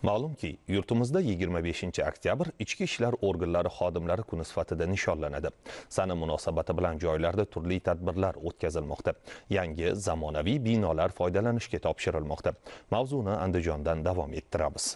Ma'lumki, yurtimizda 25-oktyabr Ichki ishlar organlari xodimlari kuni sifatida nishonlanadi. Sana munosabati bilan joylarda turli tadbirlar o'tkazilmoqda. Yangi zamonaviy binolar foydalanishga topshirilmoqda. Mavzuni Andijondan davom ettiramiz.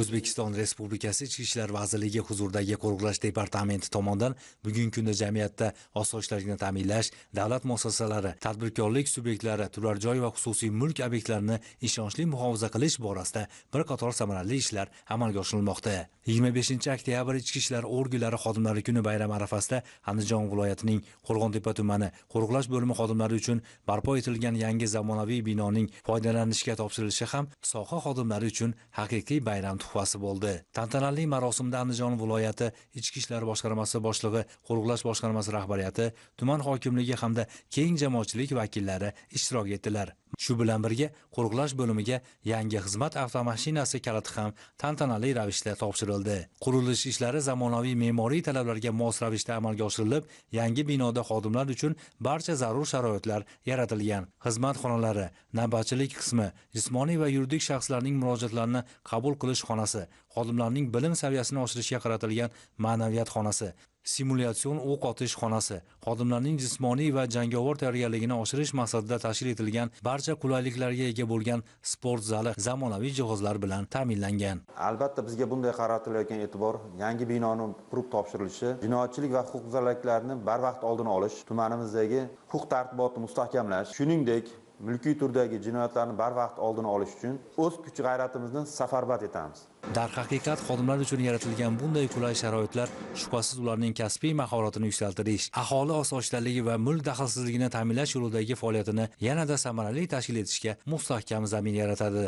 O'zbekiston Respublikasi Ichki ishlar vazirligi huzuridagi qo'riqlash departamenti tomonidan bugungi kunda jamiyatda osoyishtalikni ta'minlash, davlat muassasalari, tadbirkorlik subyektlari, turar joy va xususiy mulk obyektlarini ishonchli muhofaza qilish borasida bir qator samarali ishlar amalga oshirilmoqda. 25-oktyabr Ichki ishlar organlari xodimlari kuni bayrami arafasida Andijon viloyatining Qo'rg'ontepa tumani qo'riqlash bo'limi xodimlari uchun barpo etilgan yangi zamonaviy binoning foydalanishga topshirilishi ham soha xodimlari uchun haqiqiy bayram tuhfasi bo'ldi. Tantanali marosimda Andijon viloyati Ichki ishlar boshqarmasi boshlig'i, qo'riqlash boshqarmasi rahbariyati, tuman hokimligi hamda keng jamoatchilik vakillari ishtirok etdilar. Shu bilan birga qo'riqlash bo'limiga yangi xizmat avtomashinasi kaliti ham tantanali ravishda topshirildi. Qurilish ishlari zamonaviy me'moriy talablarga mos ravishda amalga oshirilib, yangi binoda xodimlar uchun barcha zarur sharoitlar yaratilgan. Xizmat xonalari, navbatchilik qismi, jismoniy va yuridik shaxslarning murojaatlarini qabul qilish xonasi, xodimlarning bilim saviyasini oshirishga qaratilgan ma'naviyat xonasi, simulятsion o'q otish xonasi, xodimlarning jismoniy va jangovar tayyorgarligini oshirish maqsadida tashkil etilgan barcha qulayliklarga ega bo'lgan sport zali zamonaviy jihozlar bilan ta'minlangan. Albatta bizga bunday qaratilayotgan e'tibor yangi binoning qurib topshirilishi, jinoyatchilik va huquqbuzarliklarni barvaqt oldini olish, tumanimizdagi huquq tartibotni mustahkamlash, shuningdek mulkiy turdagi jinoyatlarni barvaqt oldini olish uchun o'z kuch-g'ayratimizni safarbat etamiz. Darhaqiqat xodimlar uchun yaratilgan bunday qulay sharoitlar shubhasiz ularning kasbiy mahoratini yuksaltirish, aholi osoyishtaligi va mulk daxlsizligini ta'minlash yo'lidagi faoliyatini yanada samarali tashkil etishga mustahkam zamin yaratadi.